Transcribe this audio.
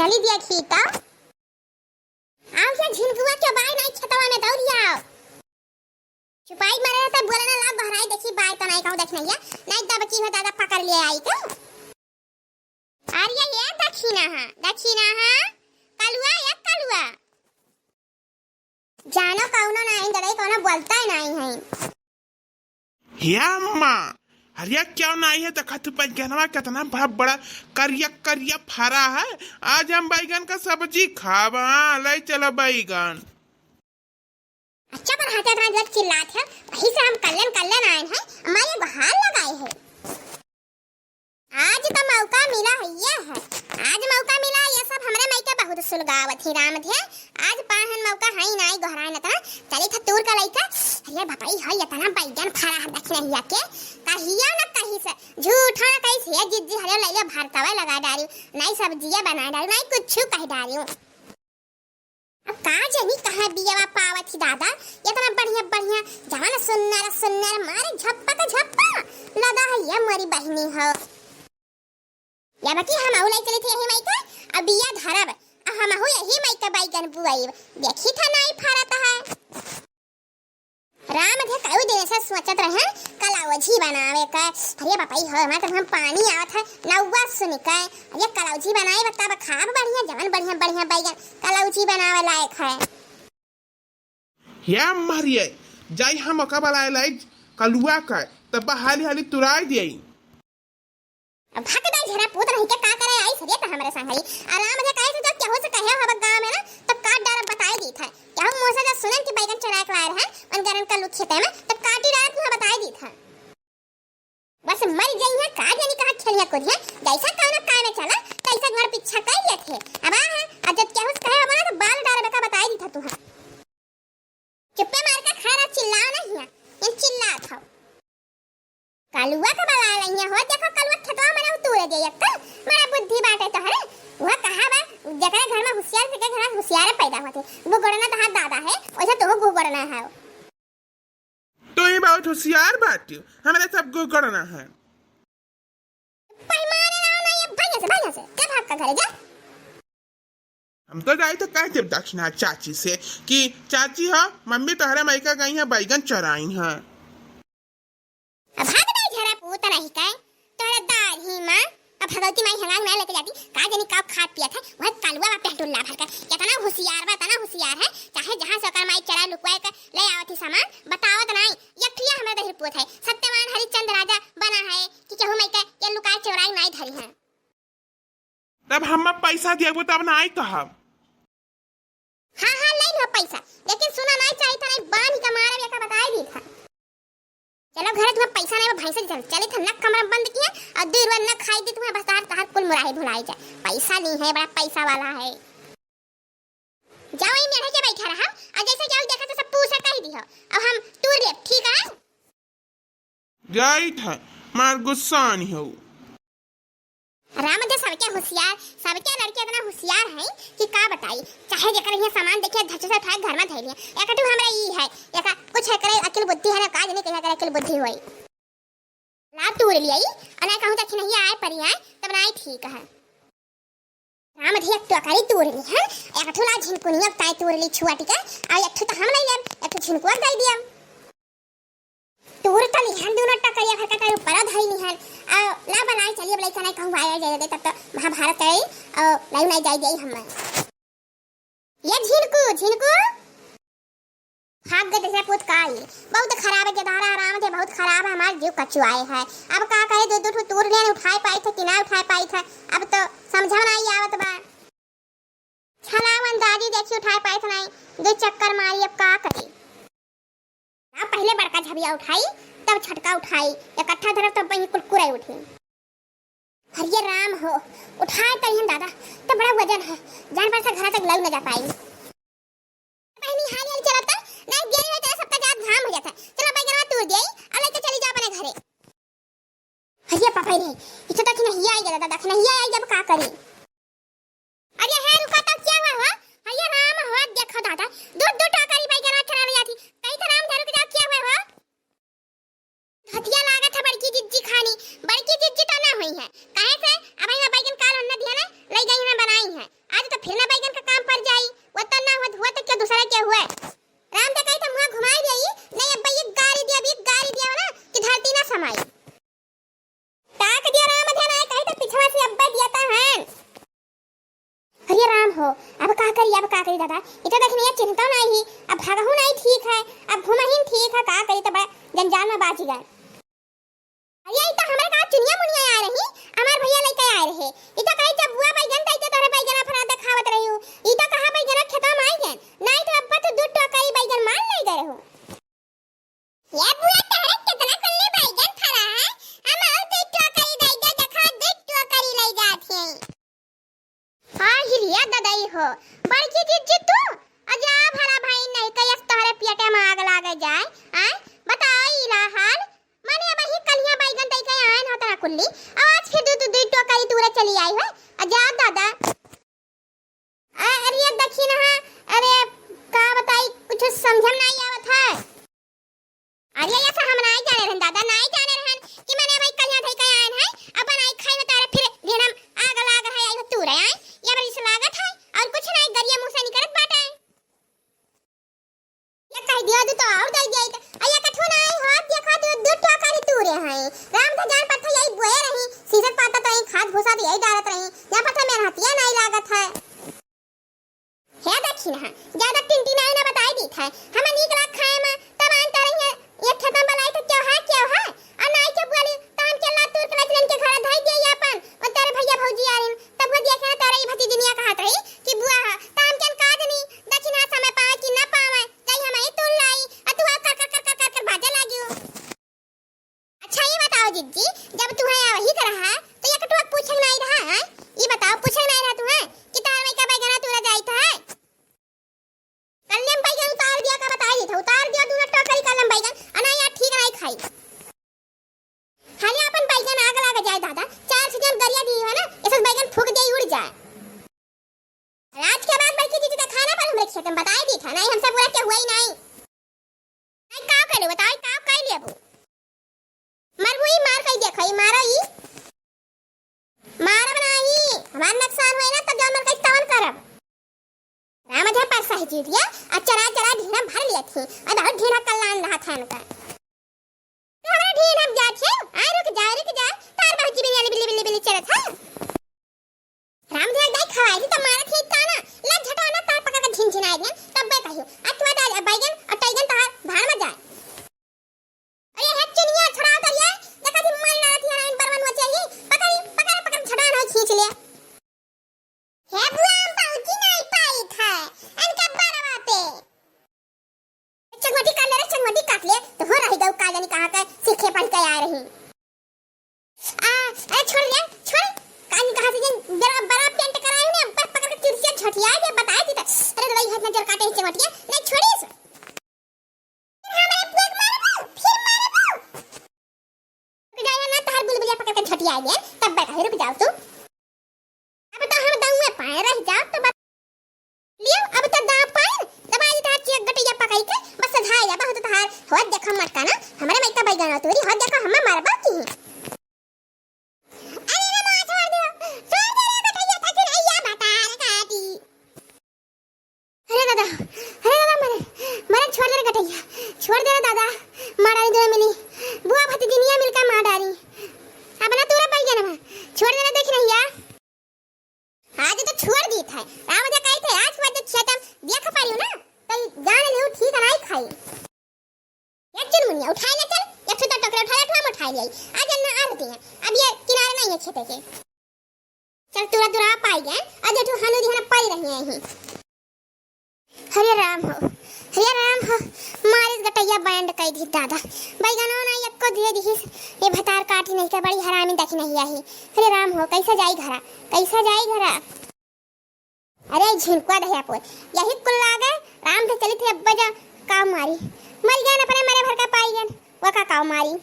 चली दिया खीता आओ क्या झिनकुआ के बाय नहीं छतवा में दौड़ आओ छुपाई मारे रहता बोले ना ला बहराई देखी बाय तो नहीं कहूं देखना है नहीं तब की हो दादा पकड़ ले आई तो अरे ये दक्षिणा हां कलुआ या कलुआ जानो कौनो नहीं डरे कौनो बोलता ही नहीं है या अम्मा हरिया क्यों नहीं है देखा तू बैगनवा कितना बड़ा बड़ा करिया करिया फरा है। आज हम बैगन का सब्जी खावा ले चलो बैगन। अच्छा पर हाथे इतना जोर चिल्लाते हैं वही से हम कल्लन आए हैं हमारे बहार लगाए हैं। आज तो मौका मिला है आज मौका मिला ये सब हमरे मई के बहुत सुलगावत ही राम थे आज पाहन मौका है नहीं गहराए न तना चली था दूर का लइका अरे बापाई है इतना बैगन फरा है देखने हिया के कहिया न कहीं से झूठा न कहीं से जिद्दी हरे लइया भरतावा लगा डाली नहीं सब्जियां बना डाली नहीं कुछ कह डाली अब का जानी कहां बियावा पावत ही दादा इतना बढ़िया जान सुन्नर मारे झप्पा का झप्पा लगा है ये मेरी बहनी हो या बाकी हम औलाई चले थे यही माइका अब बिया धरब हम हो यही माइका बैगन बुआई देखी था नहीं फरत है राम थे कई दिन से सोचत रहे कलौजी बनावे का अरे बापाई हो मतलब हम पानी आवत है नौवा सुन के अरे कलौजी बनाए बताब खाब बढ़िया जवन बढ़िया बैगन कलौजी बनावे लायक है या मारिए जाई हम ओका बलाए लाई कलुआ का तब हाली तुराई दिए अब भाग दे झरा पुत रही के का करे आई सरिया त हमरे संग हई आराम से कहे तो केहू से कहे हब गांव में ना तो काट डार बताई दी था क्या हम मोसा जा सुनन कि बैगन चरा के आए हैं अनगरन का लुक खेते में तो काटी रात में बताई दी था बस मर गई है का जानी कहां खेलिया कोरिया जैसा कौन काय में चला कैसा घर पीछा कर लिए थे अब आ अजत केहू से कहे हब ना तो बाल डार का बताई दी था तू चुप्पे मार के खारा चिल्लाओ नहीं है इन चिल्ला था कलुआ का बला लइया हो देखो कलुआ ठटवा मने उतूरे दे यक्का मेरा बुद्धि बाटे तो हरे वो कहा बा जकरा घर में होशियार से घर में होशियार पैदा होते वो गड़ना तो हाथ दादा है वैसे तो वो गड़ना है तो ये बहुत होशियार बात हमारे सब को गड़ना है पैमाने ना ना ये भैया से क्या भाग का घरे जा हम तो गए तो कह देव दक्षिणा चाची से कि चाची हो मम्मी तोहरे मायका गई है बैगन चराई है अब भाग दे झरा पूत नहीं का तोरे दाढ़ी मां अब भगवती माई हंगांग में लेके जाती का जानी का खा पिया था वह कलवा पे डुल्ला भर कर कितना होशियार है चाहे जहां से कर माई चरा लुकवाए कर ले आवती सामान बतावत नहीं यखिया हमें दही पूत है सत्यवान हरिचंद्र राजा बना है कि केहू माई के ये लुकाए चोराई नहीं धरी है तब हम पैसा देबो तब ना आई कहब हां ले लो पैसा लेकिन सुना नहीं चाहिए था नहीं बांध के मारे बेका बताई दी था चलो घर तुम्हें पैसा नहीं भैंसे चले थे नक कमरा बंद किया और दूर वन नक खाई दी तुम्हें बस तार कुल मुराही भुलाई जाए पैसा नहीं है बड़ा पैसा वाला है जाओ ही मेरे के बैठा रहा और जैसे जाओ देखा तो सब पूछा कह दी हो अब हम टूर ले ठीक है गई था मार गुस्सा नहीं हो राम दे सबके लड़के इतना होशियार हैं कि का बताई चाहे जकर ये सामान देखे धच्चे से उठा घर में धैलिए एकटू हमरा ई है एका कुछ है करे अकिल बुद्धि है ना काज नहीं कहे करे अकिल बुद्धि होई ला तूर लिया अना कहूं तक नहीं आए पर आए तब नहीं ठीक है राम दे एक तो करी तूर ली है एकटू ला झिनकुनिया ताई तूर ली छुआ टिका आ एकटू तो हम नहीं ले एकटू झिनकुआ दे दिया तूर तो लिहन दोनों टकरिया भर का ऊपर धई निहन आ ला बनाई चलिए बलाई कना कहूं आया जाए दे तब तो महाभारत है और लाई नहीं जाई गई हम ये झिनकू भाग गए जैसे पुत काई बहुत खराब है जदारा आराम थे बहुत खराब है हमार जीव कचुआए है अब का करे दो तूर ले उठाए पाई थे कि ना उठाए पाई था अब तो समझा नहीं आवत बा छलावन दादी देखी उठाए पाई थे नहीं दो चक्कर मारी अब का करे ना पहले बड़का झबिया उठाई तब छटका उठाई इकट्ठा धरब तब वही कुरकुरे उठी हरिये राम हो उठाए तो यहन दादा तो बड़ा वजन है जान पर से घर तक लग न जा पाई पहनी हाल चलता नहीं गेली है तेरा सबका जात घाम हो जाता चलो भाई गरवा तोड़ देई अब लेके चली जा अपने घरे हरिये पापा रे इतो तक नहीं आई दादा तक नहीं आई जब का करी अरे है रुका तो क्या हुआ हरिये राम हो देखो दादा दो टाकरी भाई गरवा चला जाती कहीं तो राम धरू के जा क्या हुआ हथिया लागत है बड़की जिज्जी खानी बड़की जिज्जी तो ना हुई है काहे से अब मैं बैगन काल हमने दिया ना ले गई मैं बनाई है आज करी दादा इतना देखने चिंता नहीं ही अब भागहू नहीं ठीक है अब घुमहिन ठीक है का करी तो बड़ा जंजाल में बाजी गए अरे इता हमारे का चुनिया मुनिया आ रही हमार भैया लेके आए रहे इता कहे जब बुआ बैगन तई तोरे बैगन फरा दिखावत रही हूं इता कहां बैगन खेता में आई गन नहीं तो अब तो दू टोकरी बैगन मान ले गए हो ये बुआ तारे कितना कल्ले बैगन फरा है हम और दू टोकरी दे दे देखा दू टोकरी ले जात है हां हिरिया ददाई हो बड़की जीजी तू अजा भला भाई नहीं कयस तोरे पेटे में आग लागे जाए हैं बताओ इला हाल माने अब ही कलिया बैगन तई के आन होता कुल्ली आज फिर दू टोकरी तूरे चली आई है अजा दादा अरे देखी ना अरे का बताई कुछ समझम नहीं आवत है अरे ऐसा हम नहीं जाने रहन दादा नहीं जाने रहन कि मैंने भाई कलिया थई के आन है अपन आई खाई में तारे फिर घेरम आग लाग है आई तू रे आई ये बड़ी से लागत है और कुछ नहीं गरिया मुंह से निकलत बाटे ये कह दिया तो और दे दिया अया कठो नहीं हाथ देखा दू टोकरी तू रे है राम ध जान पत्थर यही बोए रही सीजन पाता तो यही खाद भूसा यही डालत रही या पत्थर में हतिया नहीं लागत है देखी ना ज्यादा टिंटी नहीं ना बताई दी था हम नीक लाग खाए में तब आन तरही ये खत्म बलाई तो क्या है और नहीं के बोली तो हम चला तू के लचलन के घर धाई दिया अपन और तेरे भैया भौजी आ रही तब वो देखे ना तेरे भती दुनिया का हाथ रही कि बुआ तो हम कन का दनी दक्षिणा समय पावे कि ना पावे कहीं हम ही तुल लाई और तू कर भाजे लागियो अच्छा ये बताओ जिज्जी जब तू है वही कर रहा तो ये कटुआ पूछन नहीं रहा है ये बताओ पूछन नहीं रहा तू है कि तार में का बैगना तू जाई था कल्लम बैगन उतार दिया का बताई था उतार दिया दूना टोकरी कल्लम बैगन अना यार ठीक नहीं खाई हाले अपन बैगन आग लगा जाए दादा चार से जब गरिया दी है ना ऐसे बैगन फूक दे उड़ जाए आज के बाद बल्कि दीदी का खाना पर हमरे खेत में बताई दी था नहीं हमसे पूरा क्या हुआ ही नहीं का कर ले बताई का कर ले अब मरबुई मार कई देखई मारा ही मार बनाई हमार नुकसान होए ना तब जा मर कई तवन करब राम अधा परसा ही जीत गया चरा ढीना भर लिया थी अब और ढीना कल्याण रहा था उनका तो हमारा ढीना जा छे आ रुक जा तार बाजी बिल्ली बिल्ली चला था राम देख दाई खवाई थी तो मारा थी ताना लग झटाना तार पकड़ के झिनझिनाई गया तब बे कहियो अतवा दा बैगन और टाइगन तार भाड़ में जाए अरे है चुनिया छड़ा उतरिए देखा थी मार ना थी राइन परवन हो चाहिए पकड़ झटाना खींच लिया है बुआ पहुंची नहीं पाई था अनका बरवा पे चंगोटी काट ले तो हो रही दो का जानी कहां का सीखे पढ़ के आ रही अरे छोड़ कान कहां से बड़ा पेंट कराई ने पकड़ के चिरसिया झटिया के बताई थी अरे दवाई हाथ नजर काटे चंगोटिया नहीं छोड़ी इस हमारे पेट मारबो फिर मारबो जाया ना तार बुलबुलिया पकड़ के झटिया गया तब बैठा रुक जाओ तू अब तो हम दाऊ में पाए रह जाओ तो लियो अब तो दा पाए दबाई था चेक गटिया पकाई के बस सधाया बहुत तहार होत देखा मटका ना हमारे मैका बैगन तोरी होत देखा हम मारबा की अरे ना मां छोड़ दे रे गटिया था फिर आया बता रे काटी अरे दादा मरे छोड़ दे रे गटिया छोड़ दे रे दादा मारा दे मिली बुआ भती दुनिया मिलकर मार डाली अब ना तोरा बैगन में छोड़ दे रे देख रही है आज तो छोड़ दी था राम जा कही थे आज बाद खेतम देख पारियो ना तो जान ले ठीक नहीं खाई एक चुन मुनिया उठा ले चल एक तो टकरा उठा उठा ले आज ना आती है अब ये किनारे नहीं है खेत के चल तुरा पाई गए आज तो हनु दी है पाई रही है हरे राम हो मारिस गटैया बैंड कई दी दादा बैगनो ना एक को धीरे धीरे ये भतार काटी नहीं के बड़ी हरामी देखी नहीं आई हरे राम हो कैसा जाई घरा अरे झिनकुआ दहिया पोर यही कुल लागे राम से चली थी अब्बा जा काव मारी मर गया ना अपने मरे भर का पाई गन वो का काव मारी